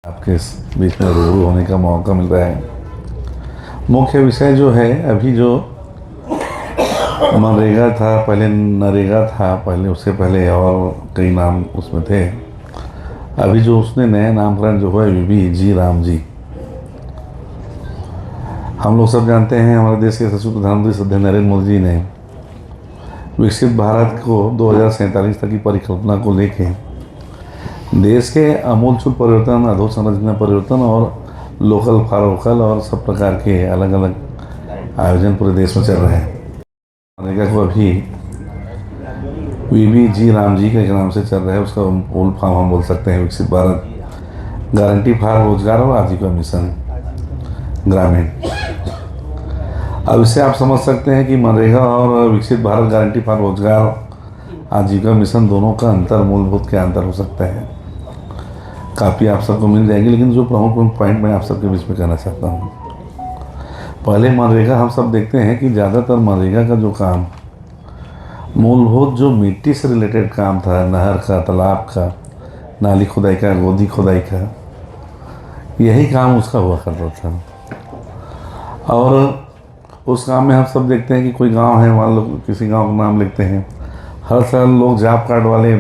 आपके बीच में रूबरू होने का मौका मिल रहा है। मुख्य विषय जो है, अभी जो मनरेगा था, पहले नरेगा था, पहले उससे पहले और कई नाम उसमें थे। अभी जो उसने नया नामकरण जो हुआ वीबी जी राम जी, हम लोग सब जानते हैं हमारे देश के यशस्वी प्रधानमंत्री श्रद्धेय नरेंद्र मोदी जी ने विकसित भारत को 2047 तक की परिकल्पना को लेके देश के आमूलचूल परिवर्तन, अधोसंरचना परिवर्तन और लोकल फॉर वोकल और सब प्रकार के अलग अलग आयोजन पूरे देश में चल रहे हैं। मनरेगा को अभी वीबी जी राम जी के नाम से चल रहा है। उसका फुल फॉर्म हम बोल सकते हैं विकसित भारत गारंटी फॉर रोजगार और आजीविका मिशन ग्रामीण। अब इससे आप समझ सकते हैं कि मनरेगा और विकसित भारत गारंटी फॉर रोजगार आजीविका मिशन दोनों का अंतर, मूलभूत क्या अंतर हो सकता है, काफ़ी आप सबको मिल जाएगी। लेकिन जो प्रमुख पॉइंट मैं आप सबके बीच में कहना चाहता हूँ, पहले मनरेगा हम सब देखते हैं कि ज़्यादातर मनरेगा का जो काम मूलभूत जो मिट्टी से रिलेटेड काम था, नहर का, तालाब का, नाली खुदाई का, गोदी खुदाई का, यही काम उसका हुआ करता था। और उस काम में हम सब देखते हैं कि कोई गांव है, मान लो किसी गांव का नाम लिखते हैं, हर साल लोग जॉब कार्ड वाले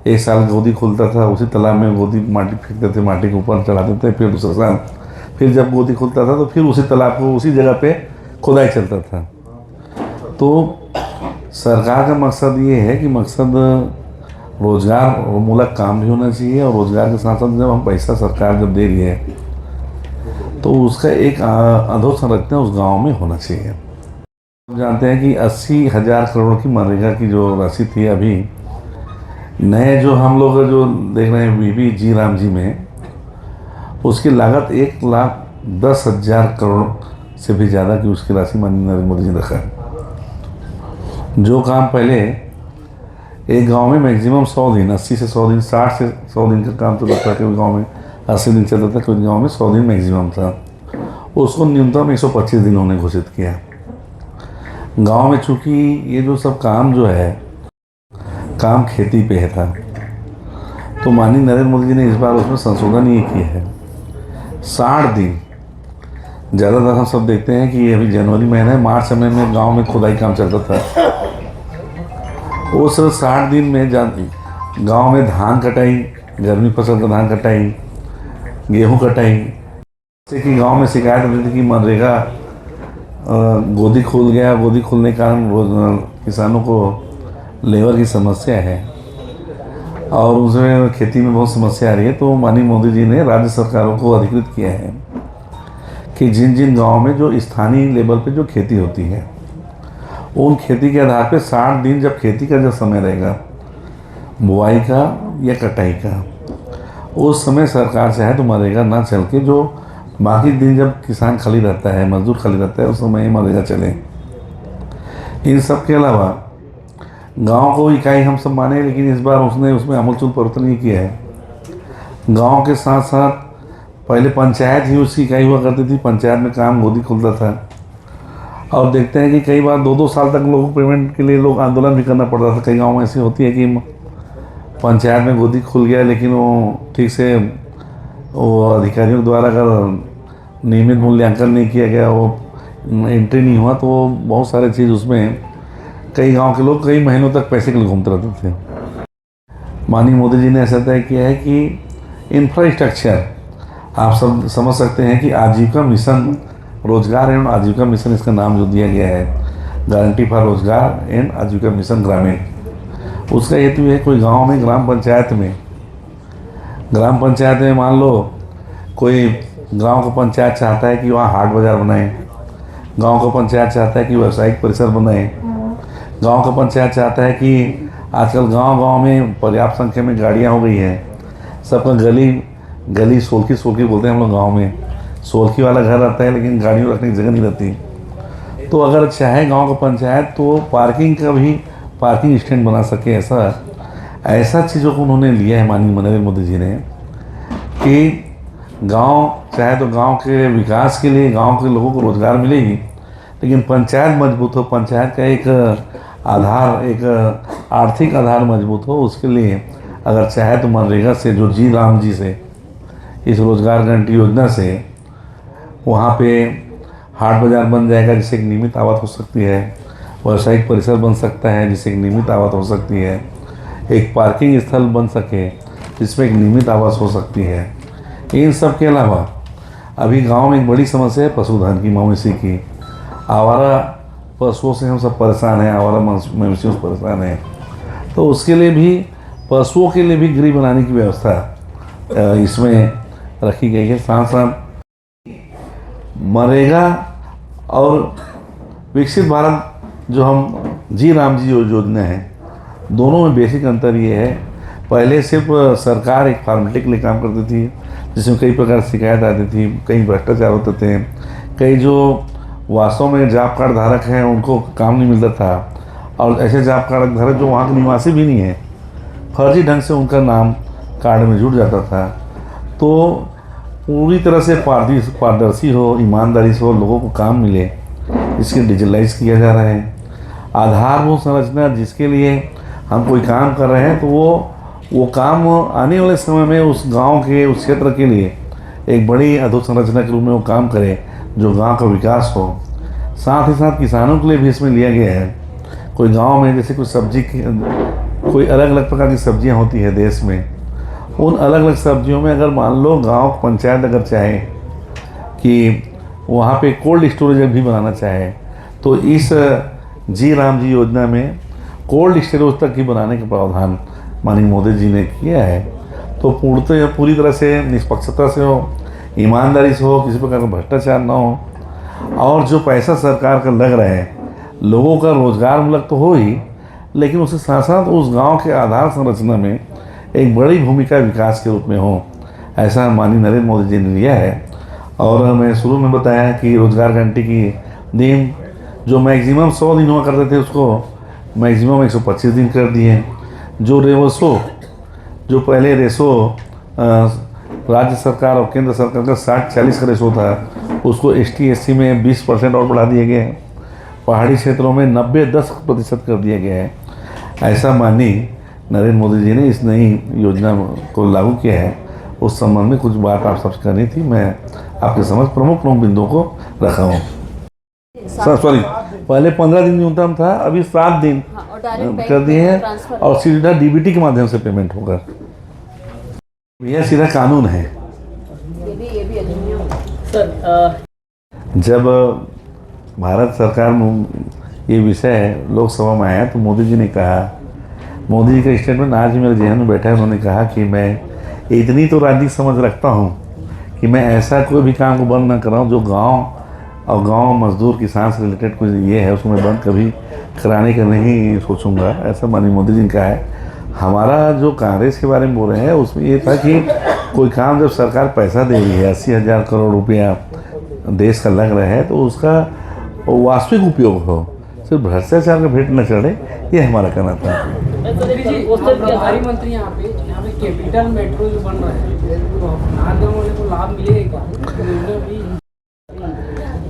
एक साल गोदी खुलता था, उसी तालाब में गोदी माटी फेंकते थे, माटी के ऊपर चढ़ाते थे, फिर दूसरे साल फिर जब गोदी खुलता था तो फिर उसी तालाब को उसी जगह पे खुदाई चलता था। तो सरकार का मकसद ये है कि मकसद रोजगार मूलक काम भी होना चाहिए, और रोजगार के साथ साथ जब हम पैसा सरकार जब दे रही है तो उसका एक अधोसंरचना उस गांव में होना चाहिए। हम जानते हैं कि 80,000 करोड़ की मनरेगा की जो राशि थी, अभी नए जो हम लोग जो देख रहे हैं वीबी जी राम जी में, उसकी लागत 1,10,000 करोड़ से भी ज़्यादा की उसकी राशि माननीय नरेंद्र मोदी जी ने रखा है। जो काम पहले एक गांव में मैक्सिमम 100 दिन, 80 से 100 दिन, 60 से 100 दिन का काम चलता था, कोई गांव में 80 दिन चलता था, कोई गांव में 100 दिन मैक्सिमम था, उसको न्यूनतम 125 दिन उन्होंने घोषित किया। गांव में चूँकि ये जो सब काम जो है काम खेती पे है था, तो माननीय नरेंद्र मोदी जी ने इस बार उसमें संशोधन ये किया है, 60 दिन। ज़्यादातर हम सब देखते हैं कि अभी जनवरी महीना है, मार्च समय में गांव में खुदाई काम चलता था, वो सिर्फ 60 दिन में गांव में धान कटाई, गर्मी फसल का धान कटाई, गेहूं कटाई, जैसे कि गांव में शिकायत होती थी कि मनरेगा गोदी खुल गया, गोदी खुलने के कारण किसानों को लेबर की समस्या है और उसमें खेती में बहुत समस्या आ रही है। तो माननीय मोदी जी ने राज्य सरकारों को अधिकृत किया है कि जिन जिन गाँव में जो स्थानीय लेवल पे जो खेती होती है, उन खेती के आधार पे 60 दिन जब खेती का जो समय रहेगा, बुआई का या कटाई का, उस समय सरकार चाहे तो मनरेगा ना चल के जो बाकी दिन जब किसान खाली रहता है, मजदूर खाली रहता है, उस समय मनरेगा चले। इन सब के अलावा गांव को इकाई हम सब माने, लेकिन इस बार उसने उसमें आमूलचूल परिवर्तन ये किया है। गांव के साथ साथ पहले पंचायत ही उसकी इकाई हुआ करती थी, पंचायत में काम गोदी खुलता था, और देखते हैं कि कई बार 2-2 साल तक लोगों को पेमेंट के लिए लोग आंदोलन भी करना पड़ता था। कई गाँव में ऐसी होती है कि पंचायत में गोदी खुल गया, लेकिन वो ठीक से वो अधिकारियों द्वारा अगर नियमित मूल्यांकन नहीं किया गया, वो एंट्री नहीं हुआ, तो वो बहुत सारे चीज़ उसमें कई गांव के लोग कई महीनों तक पैसे के लिए घूमते रहते थे। माननीय मोदी जी ने ऐसा तय किया है कि इंफ्रास्ट्रक्चर, आप सब समझ सकते हैं कि आजीविका मिशन रोजगार एवं आजीविका मिशन इसका नाम जो दिया गया है, गारंटी फॉर रोजगार एंड आजीविका मिशन ग्रामीण। उसका हेतु है कोई गांव में ग्राम पंचायत में मान लो कोई गांव का पंचायत चाहता है कि वहाँ हाट बाज़ार बनाए, गांव का पंचायत चाहता है कि व्यावसायिक परिसर बनाए, गांव का पंचायत चाहता है कि आजकल गांव में पर्याप्त संख्या में गाड़ियाँ हो गई हैं, सबका गली सोलखी बोलते हैं हम लोग गाँव में, सोलखी वाला घर रहता है लेकिन गाड़ियों रखने की जगह नहीं रहती। तो अगर चाहे गांव का पंचायत तो पार्किंग स्टैंड बना सके, ऐसा चीज़ों को उन्होंने लिया है माननीय नरेंद्र मोदी जी ने, कि गांव चाहे तो गांव के विकास के लिए गांव के लोगों को रोजगार मिलेगी, लेकिन पंचायत मजबूत हो, पंचायत का एक आधार, एक आर्थिक आधार मजबूत हो, उसके लिए अगर चाहे तो मनरेगा से, जो जी राम जी से, इस रोज़गार गारंटी योजना से वहाँ पे हाट बाज़ार बन जाएगा, जिससे एक नियमित आवक हो सकती है। व्यावसायिक परिसर बन सकता है, जिससे एक नियमित आवक हो सकती है। एक पार्किंग स्थल बन सके, जिसमें एक नियमित आवास हो सकती है। इन सब के अलावा अभी गांव में एक बड़ी समस्या है पशुधन की, मवेशी की। आवारा पशुओं से हम सब परेशान हैं, आवारा मवेशियों से परेशान हैं। तो उसके लिए भी, पशुओं के लिए भी गृह बनाने की व्यवस्था इसमें रखी गई है। साथ साथ मनरेगा और विकसित भारत जो हम जी राम जी योजना है, दोनों में बेसिक अंतर ये है, पहले सिर्फ सरकार एक फॉर्मेलिटी के लिए काम करती थी, जिसमें कई प्रकार की शिकायत आती थी, कई भ्रष्टाचार होते थे, कई जो वास्तव में जॉब कार्ड धारक हैं उनको काम नहीं मिलता था, और ऐसे जॉब कार्ड धारक जो वहाँ के निवासी भी नहीं है, फर्जी ढंग से उनका नाम कार्ड में जुड़ जाता था। तो पूरी तरह से पारदर्शी हो, ईमानदारी से हो, लोगों को काम मिले, इसके डिजिटलाइज किया जा रहा है। आधारभूत संरचना जिसके लिए हम कोई काम कर रहे हैं, तो वो काम आने वाले समय में उस गांव के, उस क्षेत्र के लिए एक बड़ी अधोसंरचना के रूप में वो काम करे, जो गांव का विकास हो। साथ ही साथ किसानों के लिए भी इसमें लिया गया है। कोई गांव में जैसे कोई सब्जी की, कोई अलग अलग प्रकार की सब्जियां होती है देश में, उन अलग अलग सब्जियों में अगर मान लो गांव पंचायत अगर चाहे कि वहाँ पे कोल्ड स्टोरेज भी बनाना चाहे, तो इस जी राम जी योजना में कोल्ड स्टोरेज तक ही बनाने का प्रावधान माननीय मोदी जी ने किया है। तो पूरी तरह से निष्पक्षता से हो, ईमानदारी से हो, किसी प्रकार का भ्रष्टाचार ना हो, और जो पैसा सरकार का लग रहा है, लोगों का रोजगार मूलक तो हो ही, लेकिन उसके साथ साथ उस गांव के आधार संरचना में एक बड़ी भूमिका विकास के रूप में हो, ऐसा माननीय नरेंद्र मोदी जी ने लिया है। और मैं शुरू में बताया कि रोजगार गारंटी की दिन जो मैक्सिमम 100 दिन हुआ करते थे, उसको मैक्सिमम 125 दिन कर दिए। जो जो पहले रेशो राज्य सरकार और केंद्र सरकार का 60-40 का रेशो था, उसको ST SC में 20% और बढ़ा दिए गए हैं। पहाड़ी क्षेत्रों में 90-10% कर दिया गया है। ऐसा माननीय नरेंद्र मोदी जी ने इस नई योजना को लागू किया है। उस संबंध में कुछ बात आप सबसे करनी थी, मैं आपके समझ प्रमुख बिंदुओं को रखा हूँ। सॉरी, पहले 15 दिन न्यूनतम था, अभी 7 दिन कर दिए हैं, और सीधा DBT के माध्यम से पेमेंट होगा। यह सीधा कानून है। जब भारत सरकार में ये विषय लोकसभा में आया, तो मोदी जी ने कहा, मोदी जी का स्टेटमेंट आज मेरे जहन में बैठा है। उन्होंने कहा कि मैं इतनी तो राजनीतिक समझ रखता हूँ कि मैं ऐसा कोई भी काम को बंद ना कराऊँ जो गांव और गांव मजदूर किसान से रिलेटेड कुछ ये है, उसको मैं बंद कभी कराने का नहीं सोचूंगा, ऐसा माननीय मोदी जी ने कहा है। हमारा जो कांग्रेस के बारे में बोल रहे हैं, उसमें ये था कि कोई काम जब सरकार पैसा दे रही है, 80,000 करोड़ रुपया देश का लग रहा है, तो उसका वास्तविक उपयोग हो, सिर्फ भ्रष्टाचार का भेंट न चढ़े, ये हमारा कहना था। भारी मंत्री यहाँ पे कैपिटल मेट्रो जो बन रहा है, नागगांव वाले को लाभ मिलेगा?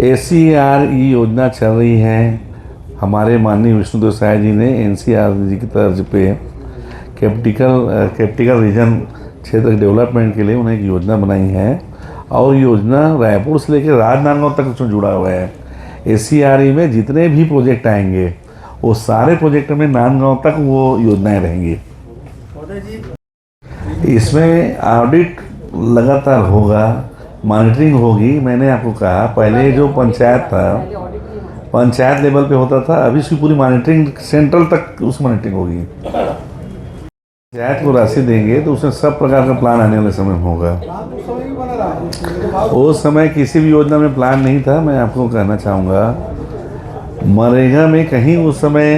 SCRE योजना चल रही है। हमारे माननीय विष्णुदेव साय जी ने NCR जी की तर्ज पे कैपिटल रीजन क्षेत्र के डेवलपमेंट के लिए उन्हें एक योजना बनाई है, और योजना रायपुर से लेकर राजनांदगांव तक उसमें जुड़ा हुआ है। SCRE में जितने भी प्रोजेक्ट आएंगे, वो सारे प्रोजेक्ट में नांदगांव तक वो योजनाएं रहेंगी। इसमें ऑडिट लगातार होगा, मॉनिटरिंग होगी। मैंने आपको कहा, पहले जो पंचायत था, पंचायत लेवल पे होता था, अभी इसकी पूरी मॉनिटरिंग सेंट्रल तक उस मॉनिटरिंग होगी। पंचायत को राशि देंगे तो उसमें सब प्रकार का प्लान आने वाले समय में होगा। उस समय किसी भी योजना में प्लान नहीं था। मैं आपको कहना चाहूँगा, मनरेगा में कहीं उस समय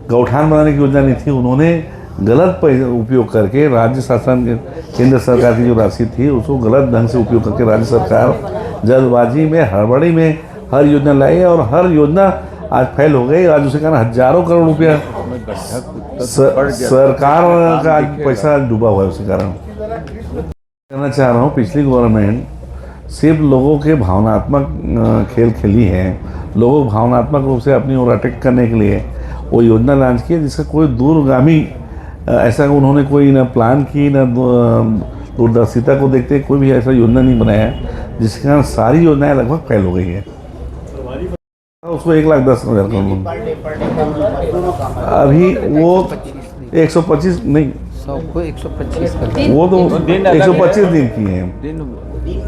गौठान बनाने की योजना नहीं थी। उन्होंने गलत उपयोग करके राज्य शासन, केंद्र सरकार की जो राशि थी, उसको गलत ढंग से उपयोग करके राज्य सरकार जल्दबाजी में, हड़बड़ी में हर योजना लाई, और हर योजना आज फेल हो गई। आज उसके कारण हजारों करोड़ रुपया सरकार का आज पैसा डूबा हुआ है। उसके कारण कहना चाह रहा हूँ, पिछली गवर्नमेंट सिर्फ लोगों के भावनात्मक खेल खेली है। लोगों को भावनात्मक रूप से अपनी ओर अटैक करने के लिए वो योजना लॉन्च की, जिसका कोई दूरगामी ऐसा उन्होंने कोई ना प्लान की ना दूरदर्शिता को देखते कोई भी ऐसा योजना नहीं बनाया है, जिसके कारण सारी योजनाएं लगभग फेल हो गई है। उसको 1,10,000 करोड़, अभी वो 125 नहीं, 100 को 125 कर वो तो 125 दिन की है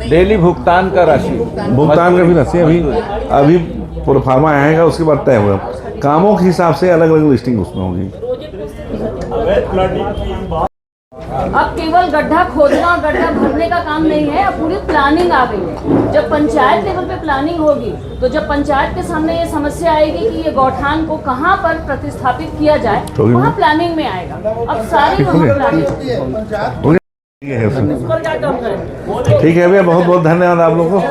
डेली भुगतान का राशि, भुगतान का भी राशि। अभी प्रोफार्मा आएगा, उसके बाद तय होगा। कामों के हिसाब से अलग अलग लिस्टिंग उसमें होगी। अब केवल गड्ढा खोदना और गड्ढा भरने का काम नहीं है, अब पूरी प्लानिंग आ गई है। जब पंचायत लेवल पे प्लानिंग होगी, तो जब पंचायत के सामने ये समस्या आएगी कि ये गौठान को कहाँ पर प्रतिस्थापित किया जाए, वहाँ प्लानिंग में आएगा। अब सारी वहाँ प्लानिंग ठीक है भैया, बहुत बहुत धन्यवाद आप लोगों को।